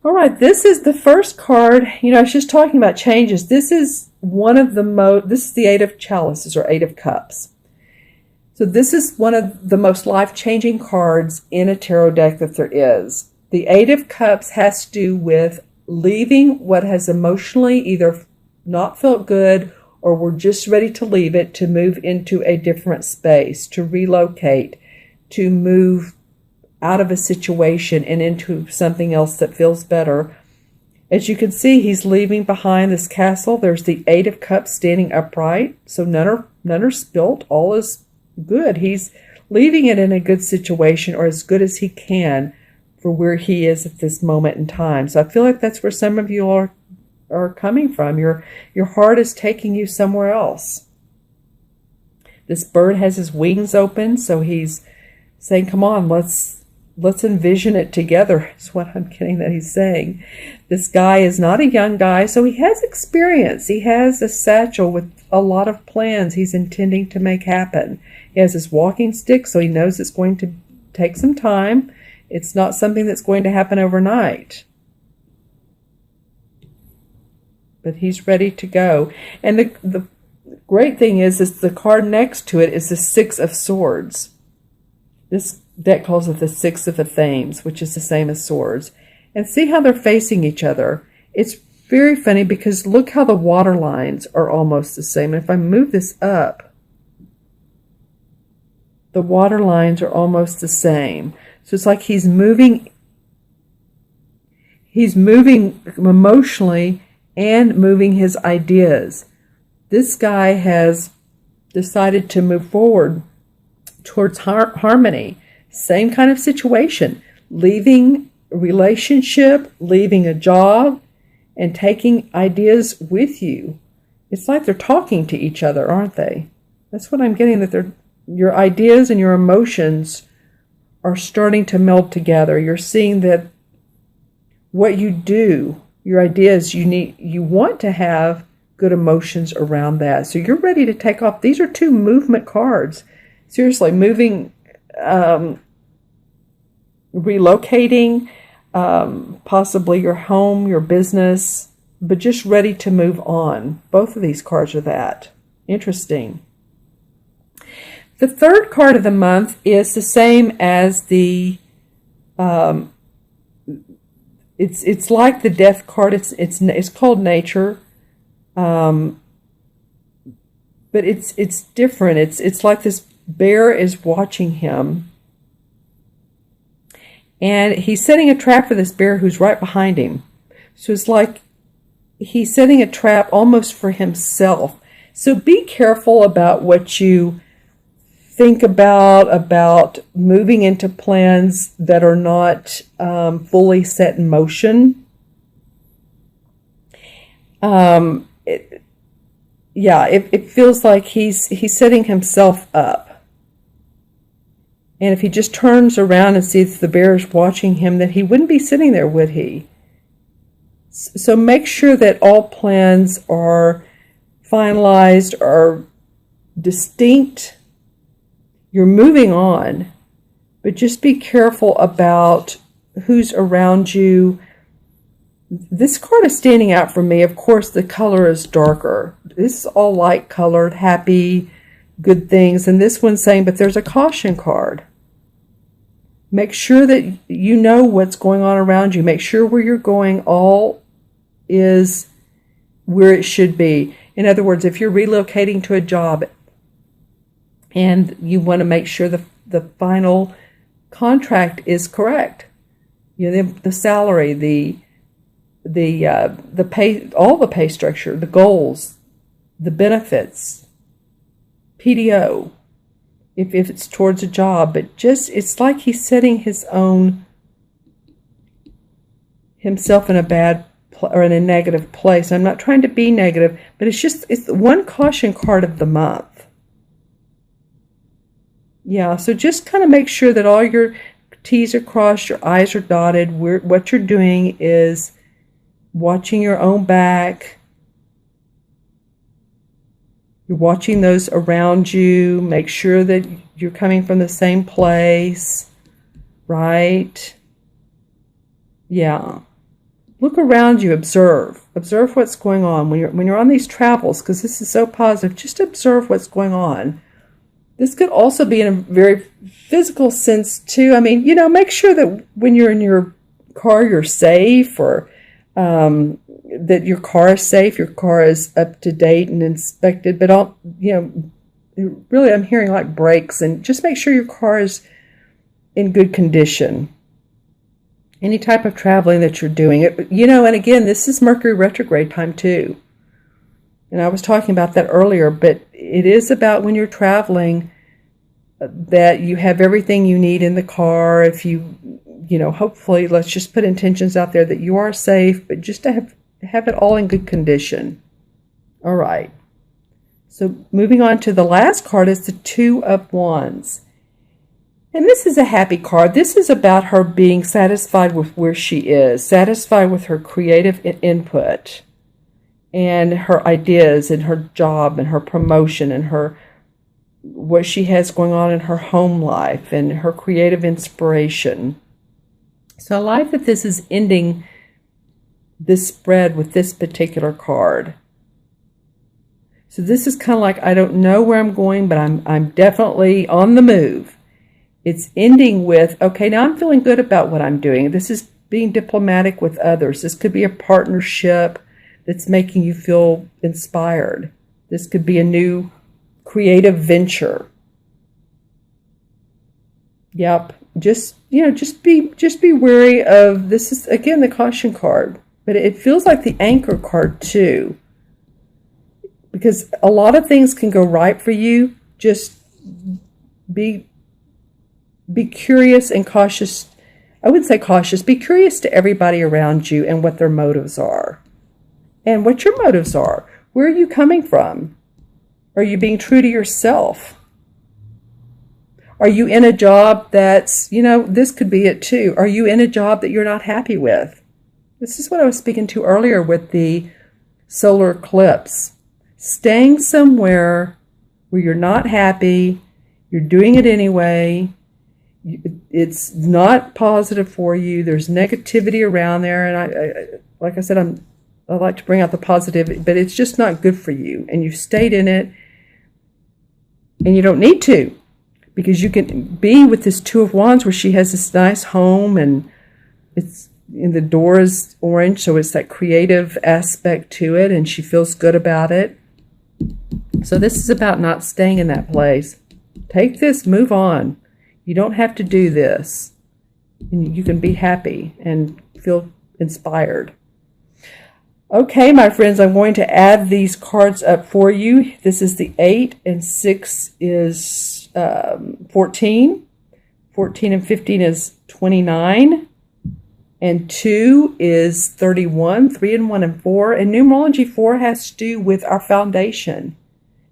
All right, this is the first card. I was just talking about changes. This is this is the Eight of Chalices or Eight of Cups. So this is one of the most life-changing cards in a tarot deck that there is. The Eight of Cups has to do with leaving what has emotionally either not felt good or we're just ready to leave it, to move into a different space, to relocate, to move out of a situation and into something else that feels better. As you can see, he's leaving behind this castle. There's the Eight of Cups standing upright, so none are spilt. All is good. He's leaving it in a good situation, or as good as he can for where he is at this moment in time. So I feel like that's where some of you are coming from. Your heart is taking you somewhere else. This bird has his wings open, so he's saying, come on, let's envision it together, is what I'm getting that he's saying. This guy is not a young guy, so he has experience. He has a satchel with a lot of plans he's intending to make happen. He has his walking stick, so he knows it's going to take some time. It's not something that's going to happen overnight. But he's ready to go. And the great thing is the card next to it is the Six of Swords. This deck calls it the Six of the Thames, which is the same as swords. And see how they're facing each other. It's very funny because look how the water lines are almost the same. If I move this up, the water lines are almost the same. So it's like he's moving emotionally and moving his ideas. This guy has decided to move forward towards harmony. Same kind of situation. Leaving a relationship, leaving a job, and taking ideas with you. It's like they're talking to each other, aren't they? That's what I'm getting, that your ideas and your emotions are starting to meld together. You're seeing that what you do, your ideas, you want to have good emotions around that. So you're ready to take off. These are two movement cards. Seriously, moving, relocating, possibly your home, your business, but just ready to move on. Both of these cards are that. Interesting. The third card of the month is the same as the, it's like the Death card. It's called Nature, but it's different. It's like this bear is watching him, and he's setting a trap for this bear who's right behind him. So it's like he's setting a trap almost for himself. So be careful about what you think about moving into plans that are not fully set in motion. It feels like he's setting himself up. And if he just turns around and sees the bear is watching him, that he wouldn't be sitting there, would he? So make sure that all plans are finalized, are distinct. You're moving on, but just be careful about who's around you. This card is standing out for me. Of course, the color is darker. This is all light colored, happy, good things. And this one's saying, but there's a caution card. Make sure that you know what's going on around you. Make sure where you're going all is where it should be. In other words, if you're relocating to a job and you want to make sure the final contract is correct, the salary, the pay, all the pay structure, the goals, the benefits, PTO, if it's towards a job, but just, it's like he's setting himself in a bad or in a negative place. I'm not trying to be negative, but it's one caution card of the month. Yeah, so just kind of make sure that all your T's are crossed, your I's are dotted. What you're doing is watching your own back. You're watching those around you. Make sure that you're coming from the same place, right? Yeah. look around you, observe what's going on when you're on these travels, because this is so positive. Just observe what's going on. This could also be in a very physical sense too. I mean, make sure that when you're in your car, you're safe, or that your car is safe, your car is up to date and inspected. But really, I'm hearing like brakes, and just make sure your car is in good condition. Any type of traveling that you're doing, and again, this is Mercury retrograde time too. And I was talking about that earlier, but it is about when you're traveling that you have everything you need in the car. If hopefully, let's just put intentions out there that you are safe, but just to have it all in good condition. All right. So moving on to the last card is the Two of Wands. And this is a happy card. This is about her being satisfied with where she is, satisfied with her creative input and her ideas and her job and her promotion and what she has going on in her home life and her creative inspiration. So I like that this is ending this spread with this particular card. So this is kind of like, I don't know where I'm going, but I'm definitely on the move. It's ending with, okay, now I'm feeling good about what I'm doing. This is being diplomatic with others. This could be a partnership that's making you feel inspired. This could be a new creative venture. Yep. Just be wary of, this is again the caution card, but it feels like the anchor card too. Because a lot of things can go right for you. Just be curious and cautious. I wouldn't say cautious. Be curious to everybody around you and what their motives are. And what your motives are. Where are you coming from? Are you being true to yourself? Are you in a job that's, this could be it too. Are you in a job that you're not happy with? This is what I was speaking to earlier with the solar eclipse. Staying somewhere where you're not happy, you're doing it anyway, it's not positive for you, there's negativity around there, and I like I said, I like to bring out the positive, but it's just not good for you, and you've stayed in it, and you don't need to, because you can be with this Two of Wands where she has this nice home, and the door is orange, so it's that creative aspect to it, and she feels good about it. So this is about not staying in that place. Take this, move on. You don't have to do this. And you can be happy and feel inspired. Okay, my friends, I'm going to add these cards up for you. This is the 8, and 6 is 14. 14 and 15 is 29. And 2 is 31. 3 and 1 and 4. And numerology 4 has to do with our foundation.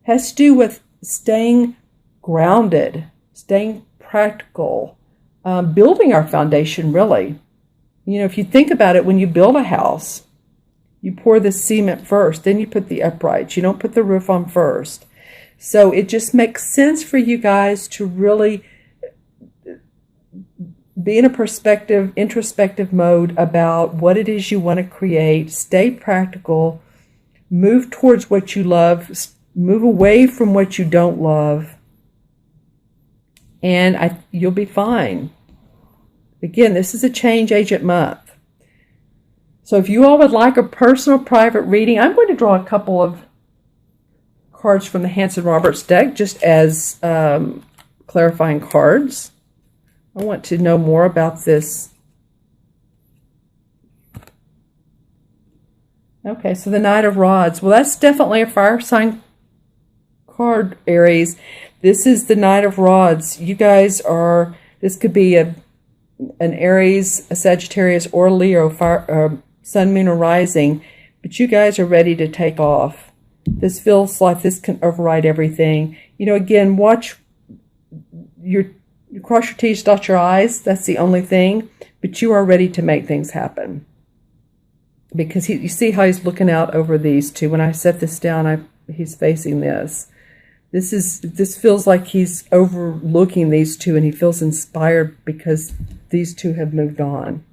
Has to do with staying grounded, staying practical, building our foundation, really. If you think about it, when you build a house, you pour the cement first, then you put the uprights. You don't put the roof on first. So it just makes sense for you guys to really be in a introspective mode about what it is you want to create. Stay practical. Move towards what you love. Move away from what you don't love. And you'll be fine. Again, this is a change agent month. So if you all would like a personal private reading, I'm going to draw a couple of cards from the Hanson Roberts deck just as clarifying cards. I want to know more about this. Okay, so the Knight of Rods. Well, that's definitely a fire sign card, Aries. This is the Knight of Rods. You guys are, this could be an Aries, a Sagittarius, or Leo, Sun, Moon, or Rising, but you guys are ready to take off. This feels like this can override everything. Again, watch you cross your T's, dot your I's. That's the only thing, but you are ready to make things happen. Because you see how he's looking out over these two. When I set this down, he's facing this. This feels like he's overlooking these two, and he feels inspired because these two have moved on.